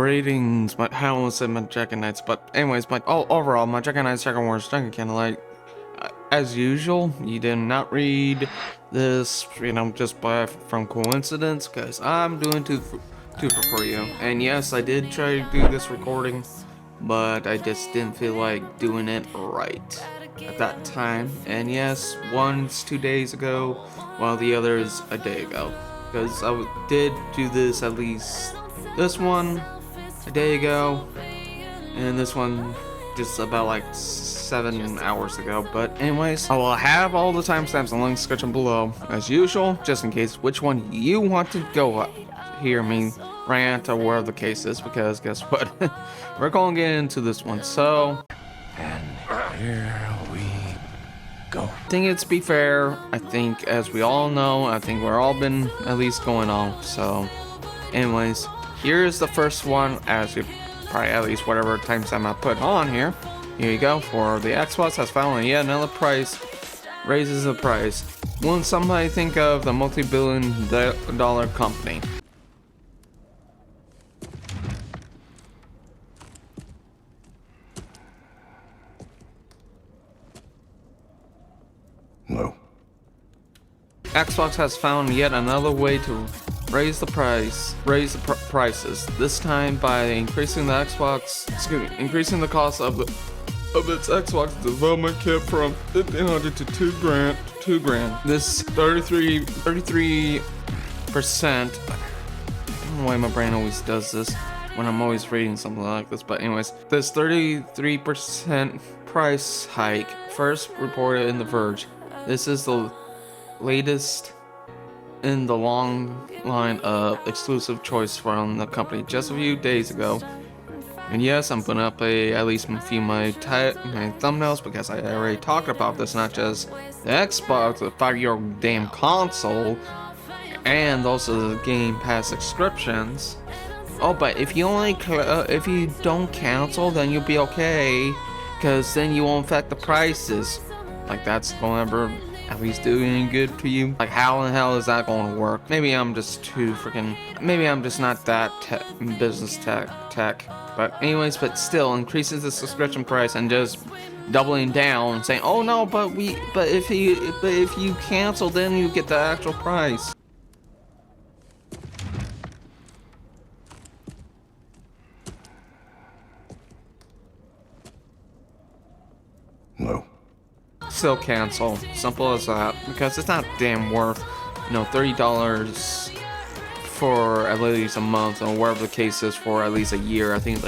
ratings, I almost said my Dragon Knights, but anyways, overall, my Dragon Knights Dragon Wars Dragon Candlelight, as usual, you did not read this, just from coincidence, because I'm doing two for you. And yes, I did try to do this recording, but I just didn't feel like doing it right at that time. And yes, one's 2 days ago, while the other is a day ago, because I did do this at least. This one a day ago, and this one just about like 7 hours ago. But anyways, I will have all the timestamps in the link description below as usual, just in case which one you want to go hear me rant or whatever the case is, because guess what? We're going to get into this one. So, and here we go. I think it's be fair. I think, as we all know, I think we're all been at least going on. So anyways, here's the first one, as you probably at least whatever timestamp I put on here. Here you go. For the Xbox has finally yet another price, raises the price. Won't somebody think of the multi-billion-dollar company? No. Xbox has found yet another way to raise the prices. This time by increasing the cost of its Xbox development kit from $1,500 to $2 grand. This 33%. I don't know why my brain always does this when I'm always reading something like this, but anyways, this 33% price hike first reported in The Verge. This is the latest in the long line of exclusive choice from the company just a few days ago. And yes, I'm putting up at least a few my thumbnails, because I already talked about this, not just the Xbox, the 5-year-old damn console, and also the Game Pass subscriptions. Oh, but if you don't cancel, then you'll be okay, because then you won't affect the prices. Like, that's going to at least do any good to you. Like, how in the hell is that going to work? Maybe I'm just maybe I'm just not that business tech. But anyways, but still increases the subscription price and just doubling down, saying, oh no, but if you cancel, then you get the actual price. No. Still cancel. Simple as that. Because it's not damn worth, $30 for at least a month, or whatever the case is, for at least a year. I think,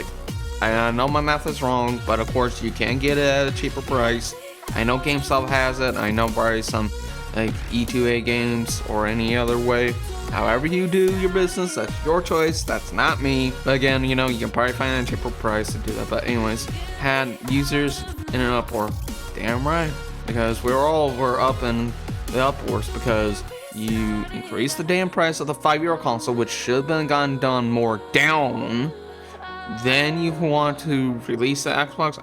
I know my math is wrong, but of course you can get it at a cheaper price. I know GameStop has it. I know probably some E2A games or any other way. However you do your business, that's your choice. That's not me. But again, you can probably find a cheaper price to do that. But anyways, had users in an uproar. Damn right. Because we're up in the upwards, because you increase the damn price of the 5-year-old console, which should have been done more down. Then you want to release the Xbox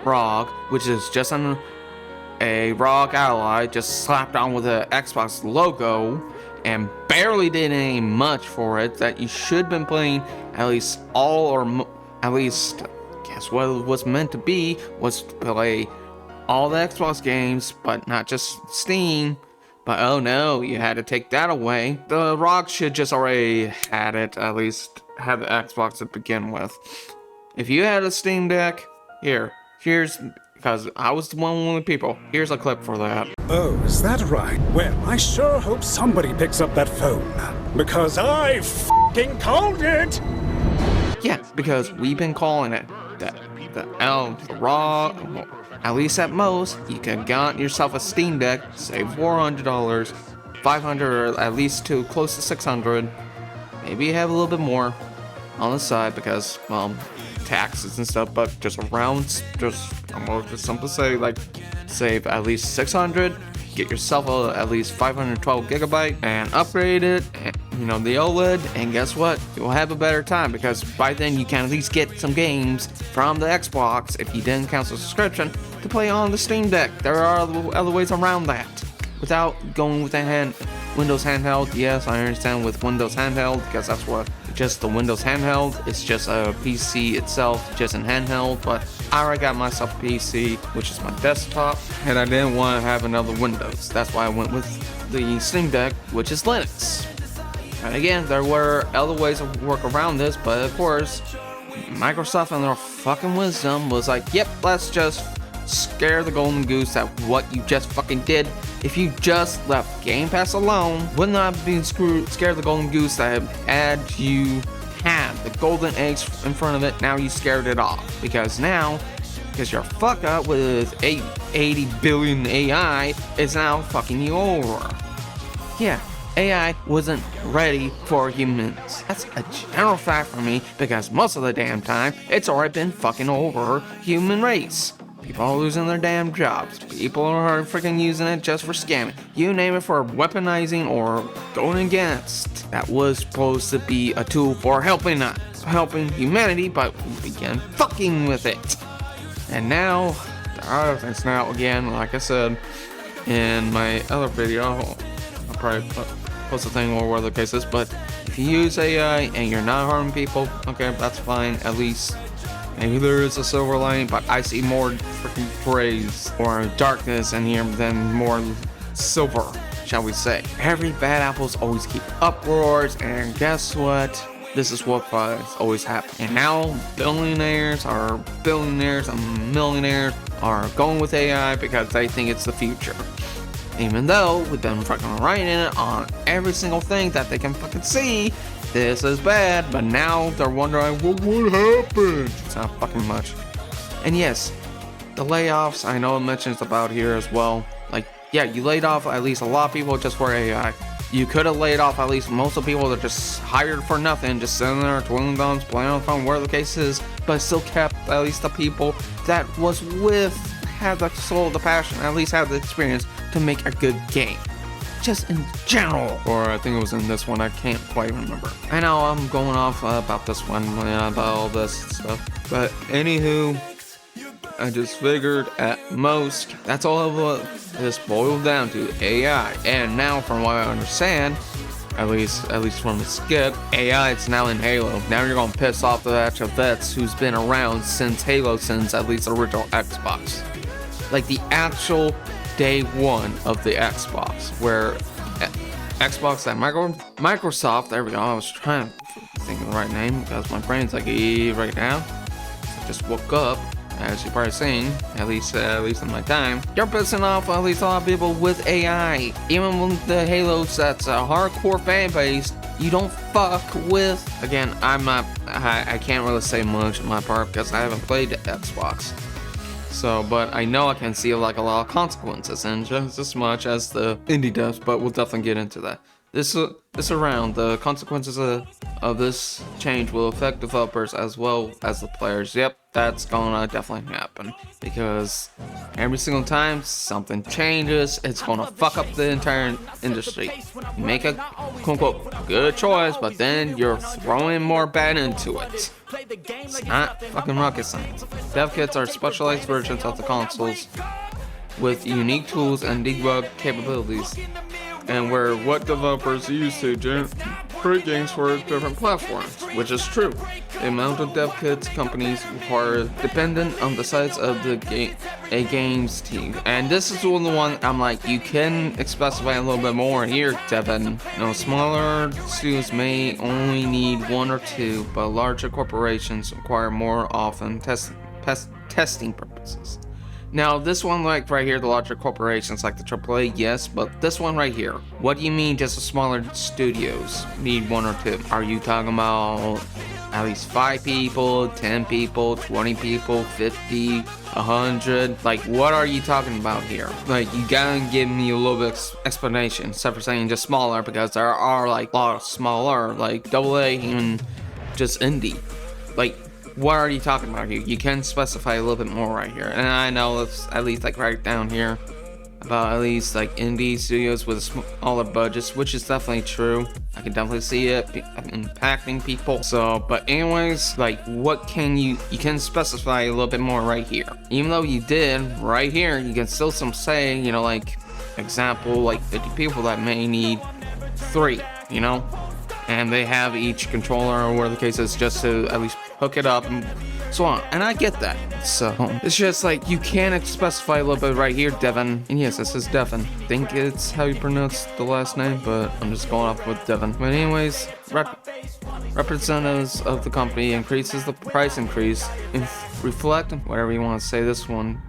ROG, which is just a ROG Ally, just slapped on with the Xbox logo, and barely did any much for it. That you should have been playing at least guess what it was meant to be, was to play all the Xbox games, but not just Steam. But oh no, you had to take that away. The ROG should just already had it, at least have the Xbox to begin with. If you had a Steam Deck, here's, because I was one of the people, here's a clip for that. Oh, is that right? Well, I sure hope somebody picks up that phone, because I f***ing called it! Yeah, because we've been calling it the ROG. At least at most, you can get yourself a Steam Deck, save $400, $500, or at least to close to $600. Maybe you have a little bit more on the side because, well, taxes and stuff, but just simple say, save at least $600, get yourself at least 512 gigabyte, and upgrade it, the OLED, and guess what? You'll have a better time, because by then you can at least get some games from the Xbox, if you didn't cancel subscription, to play on the Steam Deck. There are other ways around that, without going with the Windows handheld. Yes, I understand with Windows handheld, because that's what just the Windows handheld. It's just a PC itself, just in handheld, but I already got myself a PC, which is my desktop, and I didn't want to have another Windows. That's why I went with the Steam Deck, which is Linux. And again, there were other ways to work around this, but of course, Microsoft and their fucking wisdom was like, yep, let's just scare the golden goose at what you just fucking did. If you just left Game Pass alone, would not have been scared the golden goose that had you had the golden eggs in front of it. Now you scared it off, because your fuck up with 80 billion AI is now fucking you over. Yeah, AI wasn't ready for humans. That's a general fact for me, because most of the damn time, it's already been fucking over human race. People are losing their damn jobs. People are freaking using it just for scamming. You name it, for weaponizing or going against. That was supposed to be a tool for helping humanity, but we began fucking with it. And now, there are other things now. Again, like I said in my other video, I'll probably post a thing or whatever the case is, but if you use AI and you're not harming people, okay, that's fine. At least maybe there is a silver lining, but I see more freaking grays or darkness in here than more silver, shall we say. Every bad apples always keep uproars, and guess what? This is what always happens. And now billionaires and millionaires are going with AI because they think it's the future. Even though we've been fucking writing it on every single thing that they can fucking see, this is bad, but now they're wondering, well, what happened? It's not fucking much. And yes, the layoffs, I know it mentions about here as well. Like, yeah, you laid off at least a lot of people just for AI. You could have laid off at least most of the people that just hired for nothing, just sitting there twiddling thumbs, playing on the phone, whatever the case is, but still kept at least the people that was had the soul, the passion, at least had the experience to make a good game. Just in general. Or I think it was in this one, I can't quite remember. I know I'm going off about this one, about all this stuff, but anywho, I just figured at most, that's all of what this boiled down to, AI. And now from what I understand, at least from the skit, AI is now in Halo. Now you're gonna piss off the actual vets who's been around since Halo, since at least the original Xbox. Like the actual day one of the Xbox, where Xbox that Microsoft, there we go, I was trying to think of the right name because my brain's like right now. I just woke up, as you're probably seeing, at least in my time. You're pissing off at least a lot of people with AI. Even with the Halos, that's a hardcore fan base, you don't fuck with. Again, I can't really say much on my part because I haven't played the Xbox. So, but I know I can see like a lot of consequences, and just as much as the indie does, but we'll definitely get into that. This around, the consequences of this change will affect developers as well as the players. Yep, that's gonna definitely happen, because every single time something changes, it's gonna fuck up the entire industry. You make a quote-unquote good choice, but then you're throwing more bad into it. It's not fucking rocket science. Dev kits are specialized versions of the consoles with unique tools and debug capabilities, and where what developers use to create games for different platforms, which is true. The amount of dev kits companies require dependent on the size of the game's team. And this is the one I'm like, you can specify a little bit more here, Devin. Smaller studios may only need 1 or 2, but larger corporations require more often testing purposes. Now, this one, like right here, the larger corporations like the AAA, yes, but this one right here, what do you mean just the smaller studios need 1 or 2? Are you talking about at least 5 people, 10 people, 20 people, 50, 100? Like, what are you talking about here? Like, you gotta give me a little bit of explanation, except for saying just smaller, because there are like a lot of smaller, like AA, even just indie. Like, what are you talking about here? You can specify a little bit more right here. And I know it's at least like right down here about at least like indie studios with smaller budgets, which is definitely true. I can definitely see it impacting people. So, but anyways, like what can you can specify a little bit more right here. Even though you did right here, you can still say, like example, like 50 people that may need 3, and they have each controller or whatever the case is just to at least hook it up and so on. And I get that. So it's just like you can specify a little bit right here, Devin. And yes, this is Devin. I think it's how you pronounce the last name, but I'm just going off with Devin. But anyways, representatives of the company increases the price increase and reflect whatever you want to say this one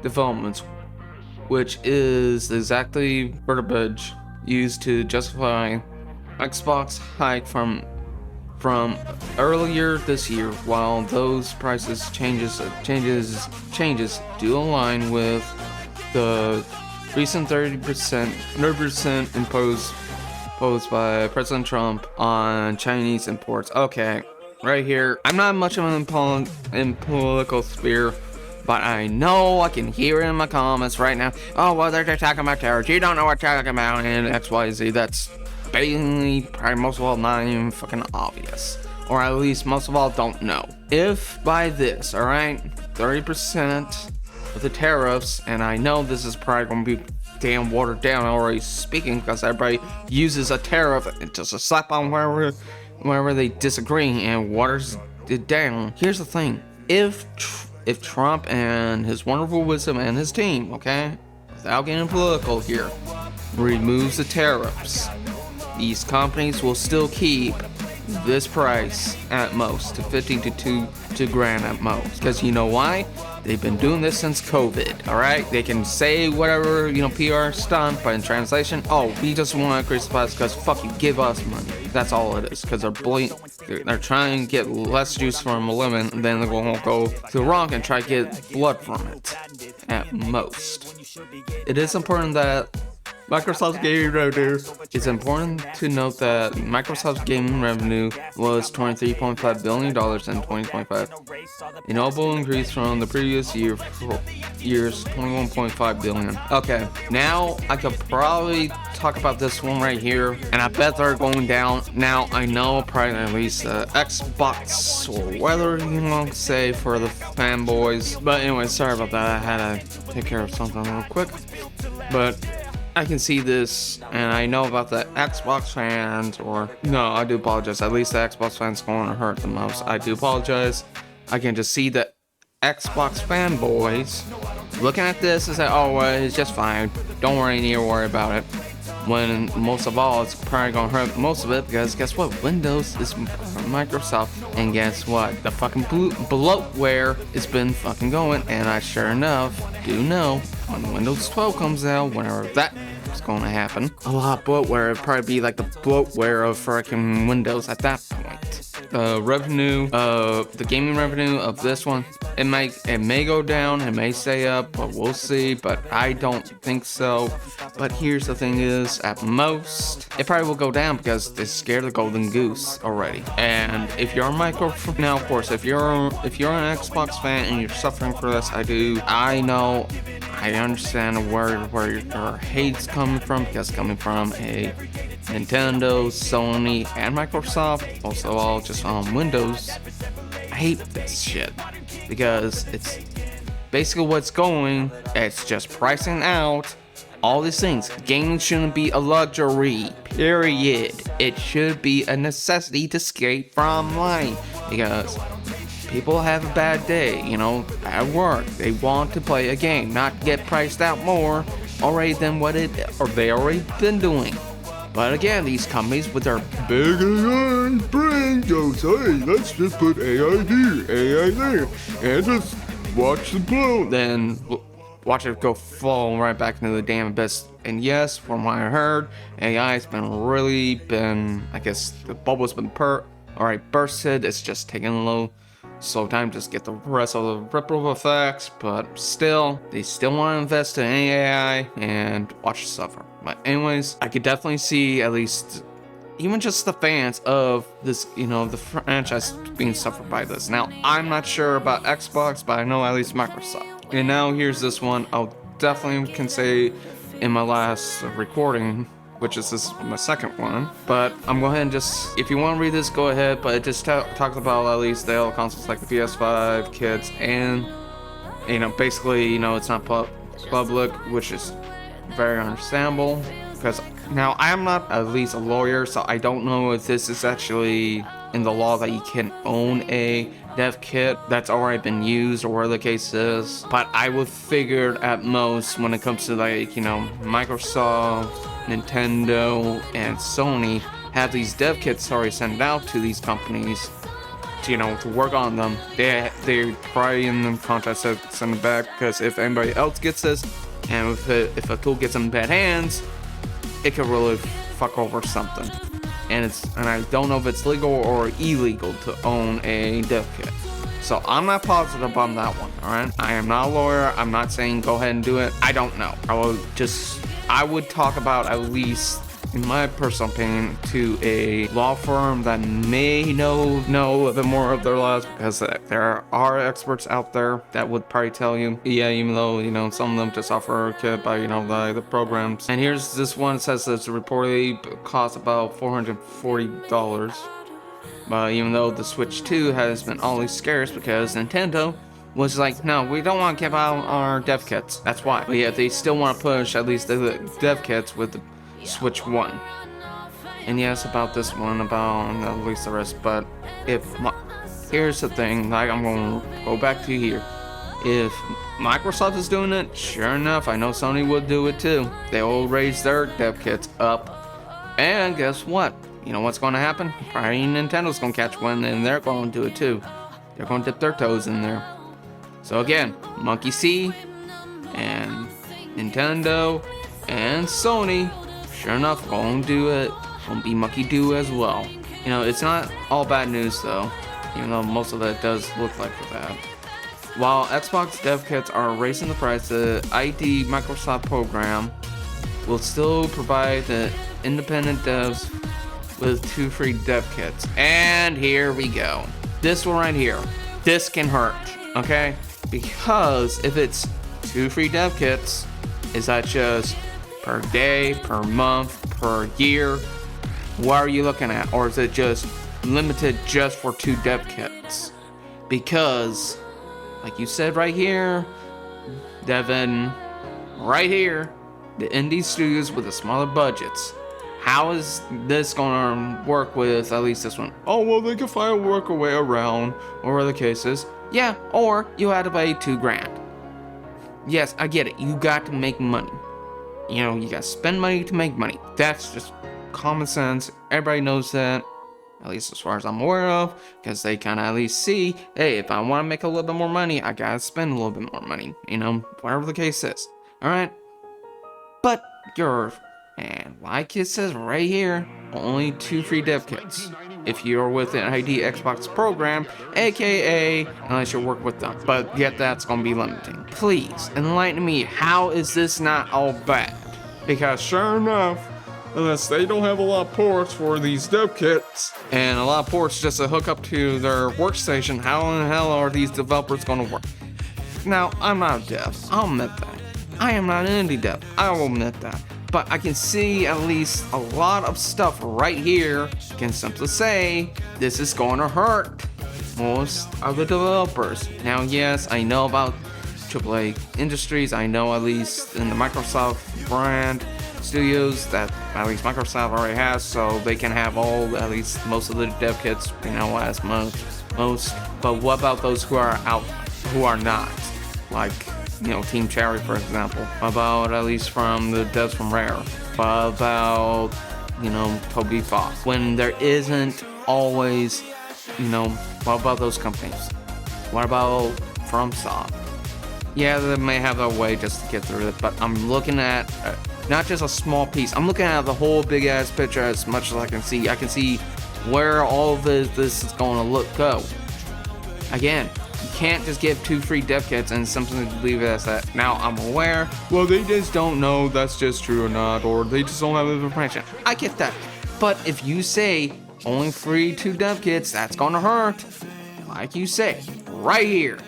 developments, which is exactly verbiage used to justify Xbox hike from earlier this year. While those prices changes do align with the recent 30% imposed by President Trump on Chinese imports. Okay, right here, I'm not much of an in political sphere, but I know I can hear it in my comments right now. Oh, well, they're just talking about terrorists. You don't know what they're talking about, and XYZ. That's basically, probably most of all, not even fucking obvious. Or at least most of all, don't know. If by this, alright, 30% of the tariffs, and I know this is probably gonna be damn watered down already speaking, because everybody uses a tariff and just a slap on wherever they disagree and waters it down. Here's the thing. If Trump and his wonderful wisdom and his team, okay, without getting political here, removes the tariffs, these companies will still keep this price at most to 15 to 2 grand at most. Because you know why? They've been doing this since COVID, alright? They can say whatever, PR stunt, but in translation, oh, we just want to increase the price because fuck you, give us money. That's all it is. Because they're trying to get less juice from a lemon, and then they're going to go to the rock and try to get blood from it at most. It is important that Microsoft's gaming revenue. It's important to note that Microsoft's gaming revenue was $23.5 billion in 2025, a notable increase from the previous year's $21.5 billion. Okay, now I could probably talk about this one right here, and I bet they're going down. Now I know probably at least Xbox or whether you want to say for the fanboys. But anyway, sorry about that. I had to take care of something real quick, but I can see this, and I know about the Xbox fans, or no, I do apologize. At least the Xbox fans going to hurt the most. I do apologize. I can just see the Xbox fanboys looking at this and say, "Oh, well, it's just fine. Don't worry, need to worry about it." When most of all, it's probably gonna hurt most of it because guess what? Windows is from Microsoft, and guess what? The fucking bloatware has been fucking going, and I sure enough do know when Windows 12 comes out, whenever that is going to happen, a lot of bloatware. It'd probably be like the bloatware of freaking Windows at that point. The gaming revenue of this one, it may go down, it may stay up, but we'll see. But I don't think so. But here's the thing: is at most it probably will go down because they're scared of the golden goose already. And if you're a now, of course, if you're an Xbox fan and you're suffering for this, I know. I understand where your hate's coming from, because it's coming from a Nintendo, Sony, and Microsoft, also all just on Windows. I hate this shit because it's basically it's just pricing out all these things. Gaming shouldn't be a luxury, period. It should be a necessity to escape from life, because people have a bad day, at work. They want to play a game, not get priced out more already than they already been doing. But again, these companies with their big AI brain goes, hey, let's just put AI here, AI there, and just watch the blow. Then watch it go fall right back into the damn abyss. And yes, from what I heard, AI has been I guess the bubble's been bursted. It's just taking a little slow time to just get the rest of the ripple effects, but still, they still want to invest in AI and watch it suffer. But anyways, I could definitely see at least even just the fans of this, the franchise being suffered by this. Now, I'm not sure about Xbox, but I know at least Microsoft. And now here's this one. I'll definitely can say in my last recording, which is my second one, but I'm going ahead and just, if you want to read this, go ahead, but it just talks about at least the other consoles like the PS5, kids, and, basically, it's not public, which is very understandable, because Now, I'm not at least a lawyer, so I don't know if this is actually in the law that you can own a dev kit that's already been used or whatever the case is. But I would figure at most when it comes to like, you know, Microsoft, Nintendo, and Sony have these dev kits already sent out to these companies to, you know, to work on them. They're probably in the contract to send it back, because if anybody else gets this, and if a tool gets in bad hands, it could really fuck over something. And I don't know if it's legal or illegal to own a dev kit. So I'm not positive on that one, alright? I am not a lawyer. I'm not saying go ahead and do it. I don't know. I would talk about, at least in my personal opinion, to a law firm that may know a little bit more of their laws, because there are experts out there that would probably tell you, yeah, even though, you know, some of them just offer a kit by, you know, the programs. And here's this one. It says it's reportedly costs about $440. But even though the Switch 2 has been always scarce because Nintendo was like, no, we don't want to give out our dev kits. That's why. But yeah, they still want to push at least the dev kits with the Switch 1. And yes, about this one, about at least the rest. But here's the thing, like, I'm going to go back to here. If Microsoft is doing it, sure enough, I know Sony would do it too. They will raise their dev kits up. And guess what? You know what's going to happen? Probably Nintendo's going to catch one, and they're going to do it too. They're going to dip their toes in there. So again, Monkey C and Nintendo and Sony, sure enough, going to do it. Going to be Monkey Do as well. You know, it's not all bad news though, even though most of it does look like that. While Xbox dev kits are raising the price, the ID Microsoft program will still provide the independent devs with 2 free dev kits. And here we go. This one right here. This can hurt, okay? Because if it's 2 free dev kits, is that just per day, per month, per year? What are you looking at? Or is it just limited just for 2 dev kits? Because, like you said right here, Devin, right here, the indie studios with the smaller budgets. How is this going to work with at least this one? Oh, well, they can find a way around, or other cases. Yeah, or you had to pay $2,000. Yes, I get it. You got to make money. You know, you got to spend money to make money. That's just common sense. Everybody knows that, at least as far as I'm aware of, because they kind of at least see, hey, if I want to make a little bit more money, I got to spend a little bit more money. You know, whatever the case is. All right? But and like it says right here, only 2 free dev kits if you're with an ID Xbox program, aka unless you work with them. But yet that's going to be limiting. Please enlighten me, how is this not all bad? Because sure enough, unless they don't have a lot of ports for these dev kits, and a lot of ports just to hook up to their workstation, how in the hell are these developers going to work? Now, I'm not a dev, I'll admit that. I am not an indie dev, I will admit that. But I can see at least a lot of stuff right here can simply say this is going to hurt most of the developers. Now, yes, I know about AAA Industries. I know at least in the Microsoft brand studios that at least Microsoft already has, so they can have at least most of the dev kits, you know, as most. But what about those who are not? Like, you know, Team Cherry, for example. About at least from the devs from Rare. About, you know, Toby Fox. When there isn't always, you know, what about those companies? What about FromSoft? Yeah, they may have a way just to get through it, but I'm looking at not just a small piece. I'm looking at the whole big ass picture as much as I can see. I can see where all of this is going to go. Again, you can't just give 2 free dev kits and something to leave it as that. Now, I'm aware, well, they just don't know that's just true or not, or they just don't have the information. I get that. But if you say only free 2 dev kits, that's gonna hurt. Like you say, right here.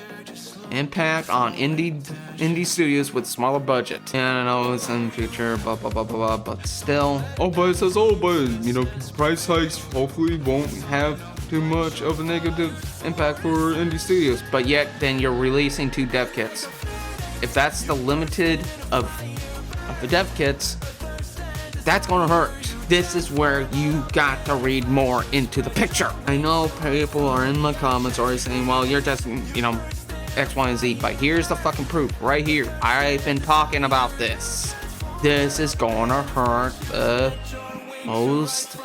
Impact on indie studios with smaller budget. And I know it's in the future, blah blah blah blah, but still. Oh, but it says, but you know, price hikes hopefully won't have too much of a negative impact for indie studios. But yet, then you're releasing 2 dev kits. If that's the limited of the dev kits, That's gonna hurt. This is where you got to read more into the picture. I know people are in my comments already saying, well, you're just, you know, X, Y, and Z, but here's the fucking proof right here. I've been talking about this. This is gonna hurt most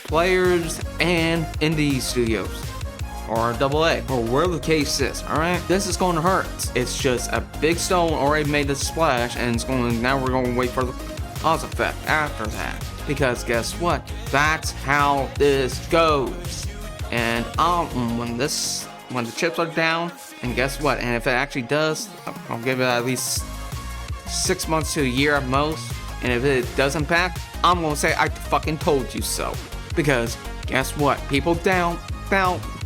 players and indie studios, or AA, or wherever the case is. All right, this is going to hurt. It's just a big stone already made a splash, and it's going. Now we're going to wait for the cause effect after that, because guess what? That's how this goes. And when the chips are down, and guess what? And if it actually does, I'll give it at least 6 months to a year at most. And if it doesn't back, I'm gonna say I fucking told you so. Because guess what? People doubt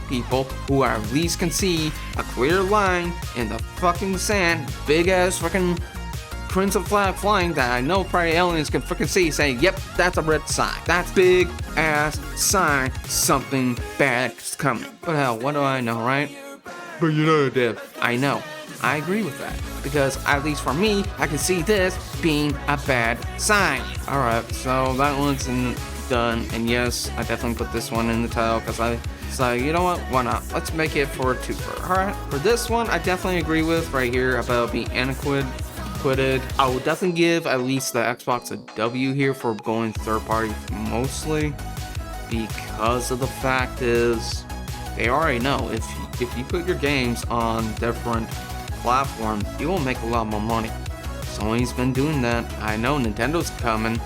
people who at least can see a clear line in the fucking sand, big ass fucking crimson flag flying that I know probably aliens can fucking see, saying, yep, that's a red sign. That's big ass sign something bad's coming. But hell, what do I know, right? But you know, Deb. I know. I agree with that. Because at least for me, I can see this being a bad sign. Alright, so that one's done. And yes, I definitely put this one in the title because I decided, you know what, why not? Let's make it for a twofer. Alright, for this one, I definitely agree with right here about being Acquitted. I would definitely give at least the Xbox a W here for going third party mostly. Because of the fact is, they already know if you put your games on different platform, you will make a lot more money. Sony's been doing that. I know Nintendo's coming.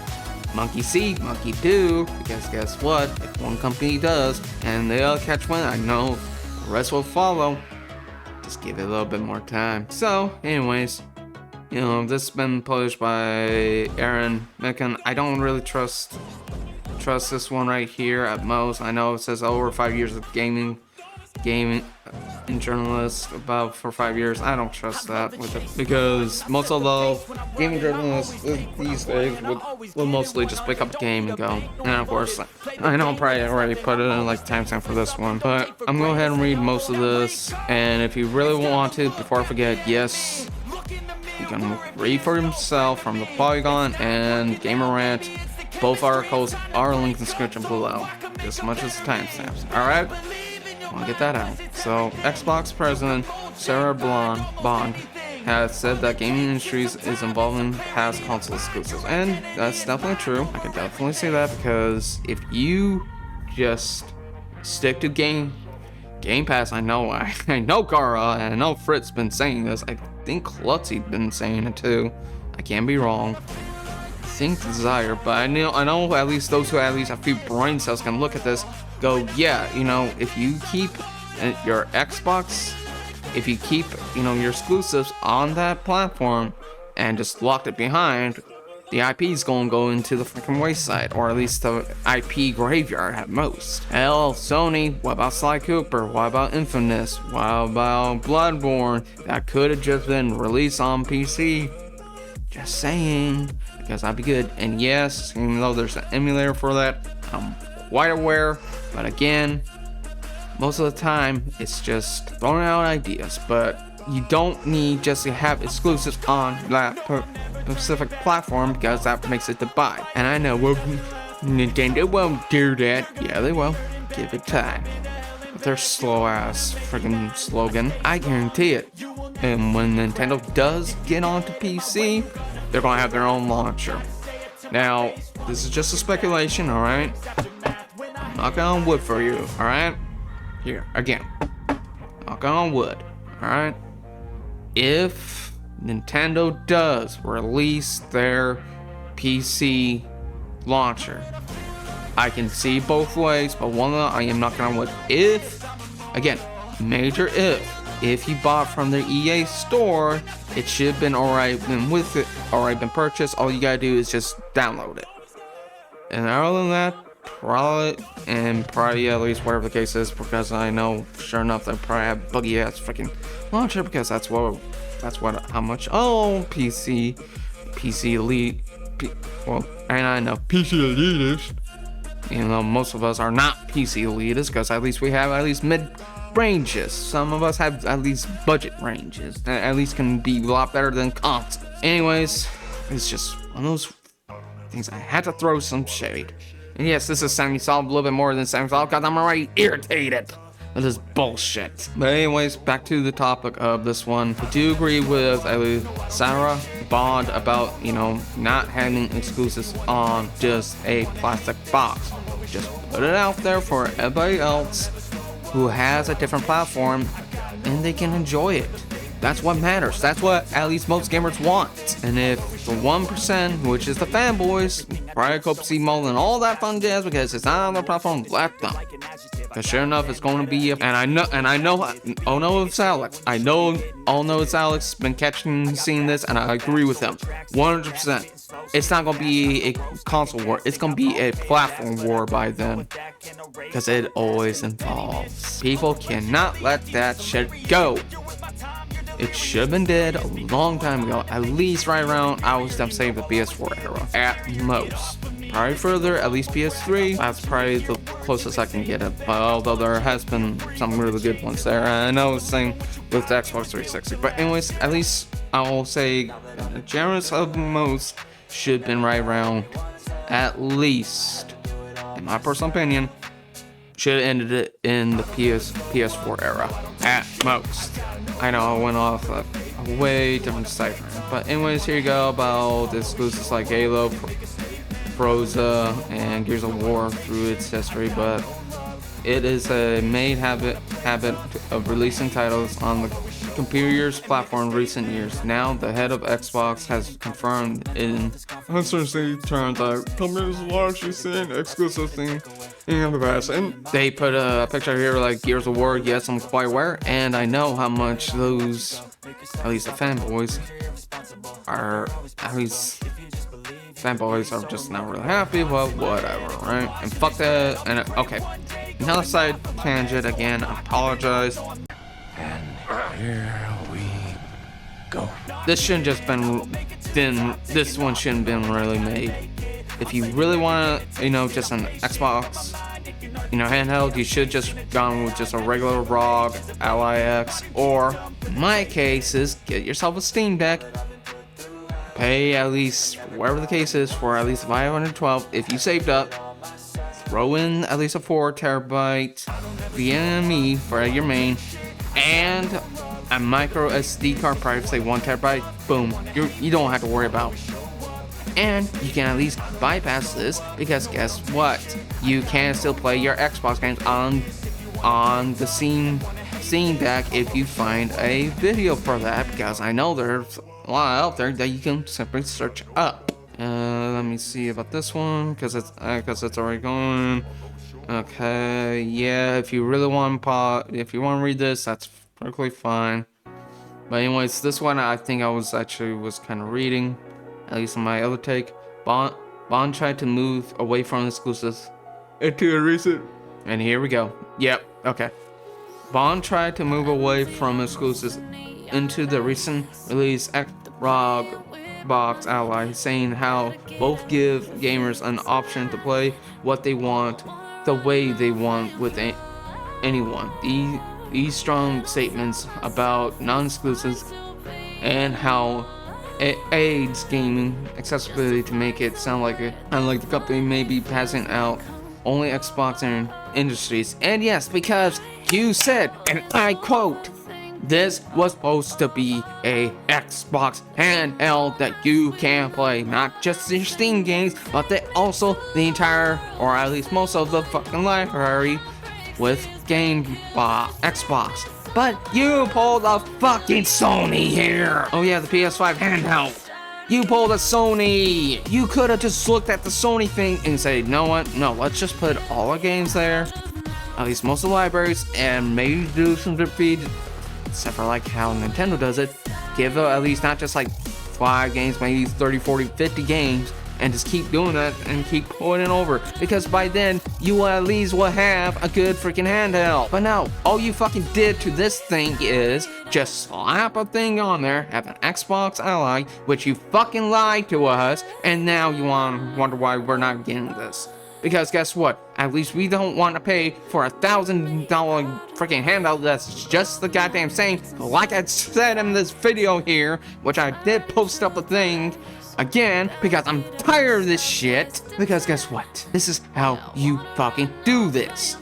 Monkey see, monkey do. Because guess what? If one company does, and they'll catch wind, I know the rest will follow. Just give it a little bit more time. So, anyways, you know, this has been published by Aaron Micken. I don't really trust this one right here at most. I know it says over 5 years of gaming and journalists about for 5 years. I don't trust that with it, because most of the gaming journalists these days will mostly just pick up a game and go. And of course, I know I probably already put it in like timestamp for this one, but I'm going to go ahead and read most of this. And if you really want to, before I forget, yes, you can read for himself from the Polygon and Gamer Rant. Both articles are linked in the description below, just as much as the timestamps. Alright? Want to get that out. So, Xbox president Sarah Bond has said that gaming industries is involved in past console exclusives, and that's definitely true. I can definitely say that, because if you just stick to Game Pass, I know Gara and I know Fritz been saying this. I think Klutzy been saying it too. I can't be wrong. I think Desire, but I know at least those who at least a few brain cells can look at this, go, yeah, you know, if you keep your Xbox, if you keep, you know, your exclusives on that platform and just locked it behind, the IP is going to go into the freaking wayside, or at least the IP graveyard at most. Hell, Sony, what about Sly Cooper? What about Infamous? What about Bloodborne? That could have just been released on PC. Just saying, because that'd be good. And yes, even though there's an emulator for that, I'm quite aware. But again, most of the time, it's just throwing out ideas. But you don't need just to have exclusives on that specific platform, because that makes it to buy. And I know, well, Nintendo won't do that. Yeah, they will. Give it time. With their slow ass freaking slogan, I guarantee it. And when Nintendo does get onto PC, they're gonna have their own launcher. Now, this is just a speculation, alright? I'm knocking on wood for you, alright? Here, again. Knocking on wood, alright? If Nintendo does release their PC launcher, I can see both ways, but one of them, I am knocking on wood. If, again, major if you bought from their EA store, it should have been already been purchased. All you gotta do is just download it. And other than that, probably at least whatever the case is, because I know sure enough they probably have buggy ass freaking launcher, because that's how much PC Elite, well, and I know PC elitists, you know, most of us are not PC elitists, because at least we have at least mid ranges. Some of us have at least budget ranges that at least can be a lot better than consoles. Anyways, it's just one of those things I had to throw some shade. And yes, this is semi-solid, a little bit more than semi-solid, because I'm already irritated with this bullshit. But anyways, back to the topic of this one. I do agree with Sarah Bond about, you know, not having exclusives on just a plastic box. Just put it out there for everybody else who has a different platform, and they can enjoy it. That's what matters. That's what at least most gamers want. And if the 1%, which is the fanboys, probably hope see more than all that fun jazz because it's not on their platform, let them. Because sure enough, it's going to be, and I know, oh no, it's Alex. I know it's Alex, been seeing this, and I agree with him, 100%. It's not going to be a console war, it's going to be a platform war by then. Because it always involves. People cannot let that shit go. It should have been dead a long time ago, at least right around, I was say the PS4 era, at most. Probably further, at least PS3, that's probably the closest I can get it, although there has been some really good ones there. I know it's the same with the Xbox 360, but anyways, at least I will say, generous of most, should have been right around, at least, in my personal opinion, should have ended it in the PS4 era, at most. I know I went off a way different side, but anyways, here you go about the exclusives like Halo, Forza, and Gears of War through its history, but it is a made habit of releasing titles on the computer's platform in recent years. Now, the head of Xbox has confirmed in uncertainty terms that companies largely seeing exclusive thing in the past. And they put a picture here like Gears of War. Yes, I'm quite aware, and I know how much those, at least the fanboys, are, fanboys are just not really happy, but whatever, right? And fuck that. And okay, another side tangent again. I apologize. And here we go. This shouldn't just been. This one shouldn't been really made. If you really want to, you know, just an Xbox, you know, handheld, you should just gone with just a regular ROG Ally X, or in my case is get yourself a Steam Deck. Pay at least, whatever the case is, for at least 512 if you saved up. Throw in at least a 4 terabyte VME for your main, and a micro SD card, probably say 1 terabyte. Boom, you don't have to worry about. And you can at least bypass this because guess what? You can still play your Xbox games on the Steam Deck if you find a video for that, because I know there's a lot out there that you can simply search up. Let me see about this one because it's already going. Okay, yeah. If you really want if you want to read this, that's perfectly fine. But anyways, this one I think I was kind of reading, at least in my other take. Bond tried to move away from exclusives into a recent, and here we go. Yep. Okay. Bond tried to move away from exclusives into the recent release ROG Box Ally, saying how both give gamers an option to play what they want, the way they want with anyone. These strong statements about non-exclusives and how it aids gaming accessibility to make it sound like the company may be passing out only Xbox and industries. And yes, because you said, and I quote, this was supposed to be a Xbox handheld that you can play not just your Steam games, but also the entire, or at least most of the fucking library with Xbox. But you pulled a fucking Sony here. Oh yeah, the PS5 handheld. You pulled a Sony. You could have just looked at the Sony thing and said, you know what? No, let's just put all our games there, at least most of the libraries, and maybe do some drip feed, except for like how Nintendo does it. Give at least not just like 5 games, maybe 30, 40, 50 games, and just keep doing that and keep pulling it over, because by then you at least will have a good freaking handheld. But no, all you fucking did to this thing is just slap a thing on there, have an Xbox Ally, which you fucking lied to us, and now you wonder why we're not getting this. Because guess what? At least we don't want to pay for $1,000 freaking handout that's just the goddamn same. Like I said in this video here, which I did post up a thing again, because I'm tired of this shit. Because guess what? This is how you fucking do this.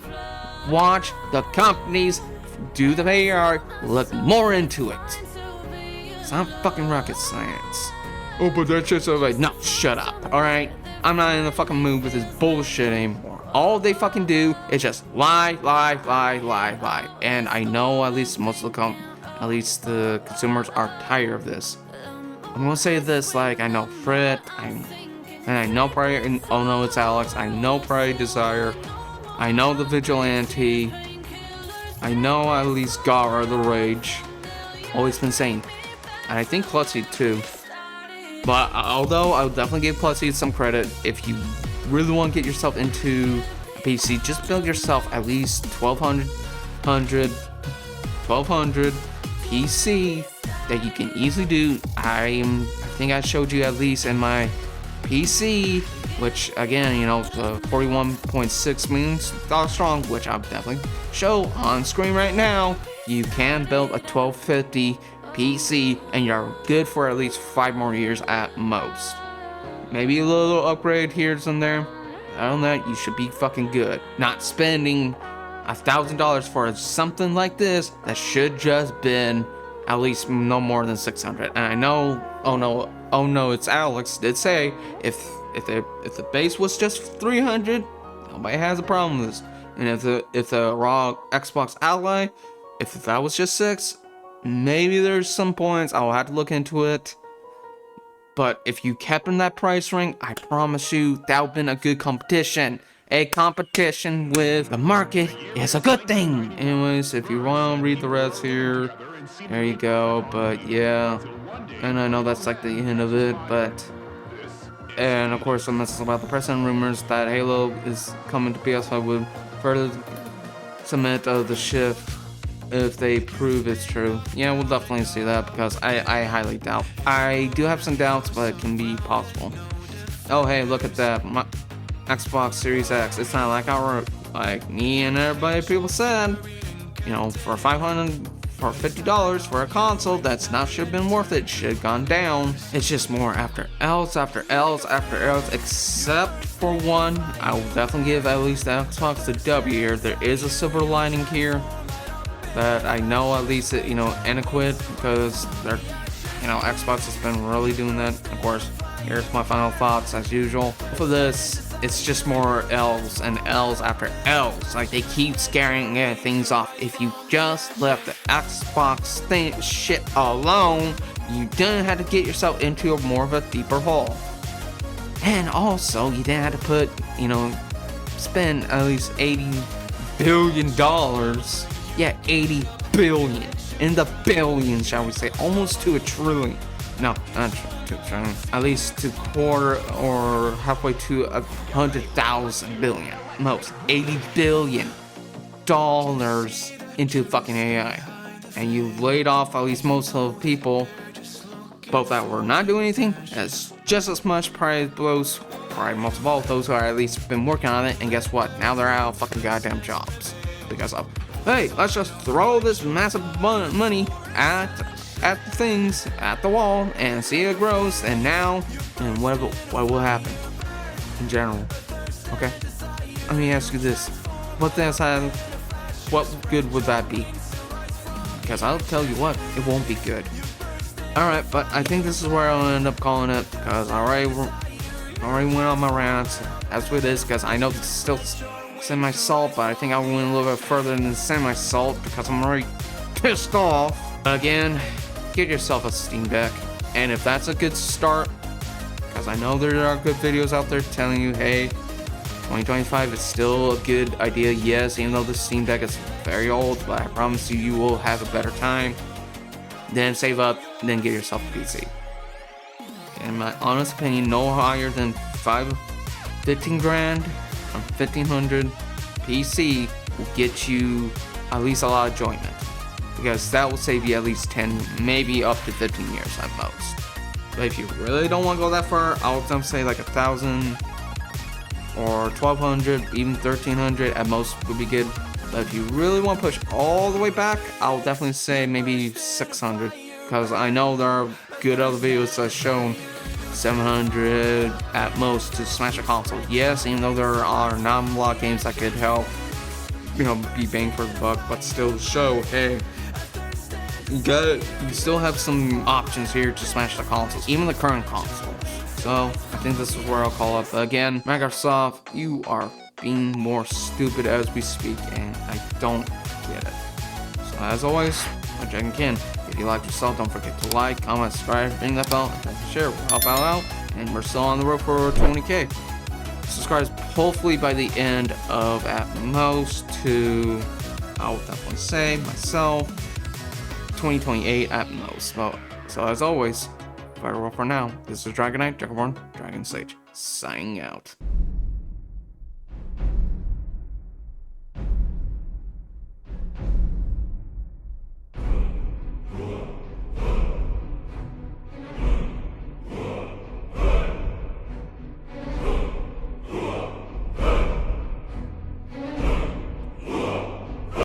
Watch the companies do the PR, look more into it. It's not fucking rocket science. Oh, but that's just like, no, shut up, alright? I'm not in the fucking mood with this bullshit anymore. All they fucking do is just lie. And I know at least most of the consumers are tired of this. I'm gonna say this, like, I know Frit, and I know probably, oh no, it's Alex, I know probably Desire, I know the Vigilante, I know at least Gara the Rage, always been saying, and I think Klutzy too. But although I would definitely give Klutzy some credit, if you really want to get yourself into a PC, just build yourself at least 1200 PC that you can easily do. I think I showed you at least in my PC, which again, you know, the 41.6 million strong, which I'll definitely show on screen right now. You can build a 1250 PC and you're good for at least 5 more years at most. Maybe a little upgrade here and there. Other than that, you should be fucking good. Not spending $1,000 for something like this that should just been at least no more than 600. And I know, oh no, it's Alex did say if the base was just 300, nobody has a problem with this. And if the raw Xbox Ally, if that was just 6. Maybe there's some points, I'll have to look into it. But if you kept in that price range, I promise you that would have been a good competition. A competition with the market is a good thing. Anyways, if you want to read the rest here, there you go. But yeah, and I know that's like the end of it, but... And of course, this is about the press and rumors that Halo is coming to PS5 with further cement of the shift. If they prove it's true, yeah, we'll definitely see that, because I highly doubt. I do have some doubts, but it can be possible. Oh hey, look at that, my Xbox Series X. It's not like me and everybody people said, you know, for $50 for a console, that's not should have been worth it. Should have gone down. It's just more after L's after L's after L's, except for one. I will definitely give at least the Xbox the W here. There is a silver lining here. That I know at least, you know, Acquitted, because they're, you know, Xbox has been really doing that. Of course, here's my final thoughts as usual. For this, it's just more L's and L's after L's. Like, they keep scaring things off. If you just left the Xbox shit alone, you didn't have to get yourself into more of a deeper hole. And also, you didn't have to put, you know, spend at least $80 billion. Yeah, 80 billion. In the billions, shall we say. Almost to a trillion. No, not to a trillion. At least to quarter or halfway to 100,000 billion. Most. $80 billion into fucking AI. And you laid off at least most of the people, both that were not doing anything, as just as much probably most of all those who are at least been working on it. And guess what? Now they're out of fucking goddamn jobs. Because of, hey, let's just throw this massive money at the things, at the wall, and see it grows. And now, and what will happen in general? Okay, let me ask you this: what good would that be? Because I'll tell you what, it won't be good. All right, but I think this is where I'll end up calling it, because I already went on my rants. That's what it is, because I know this is still semi-salt, but I think I went a little bit further than semi-salt because I'm already pissed off. Again, get yourself a Steam Deck, and if that's a good start, because I know there are good videos out there telling you, hey, 2025 is still a good idea. Yes, even though the Steam Deck is very old, but I promise you will have a better time. Then save up, then get yourself a PC. In my honest opinion, no higher than 15 grand. From 1500 PC will get you at least a lot of enjoyment, because that will save you at least 10, maybe up to 15 years at most. But if you really don't want to go that far, I'll say like 1,000 or 1200, even 1300 at most would be good. But if you really want to push all the way back, I'll definitely say maybe 600, because I know there are good other videos that show 700 at most to smash a console. Yes, even though there are not a lot of games that could help, you know, be bang for the buck, but still show, hey, you still have some options here to smash the consoles, even the current consoles. So I think this is where I'll call it. But again, Microsoft, you are being more stupid as we speak, and I don't get it. So as always, I'm Dragon Ken. If you liked yourself, don't forget to like, comment, subscribe, ring that bell, and share. We'll help out, and we're still on the road for 20K. Subscribe hopefully by the end of at most to, I would definitely say myself, 2028 at most. So as always, farewell for now. This is Dragon Knight, Dragonborn, Dragon Sage, signing out.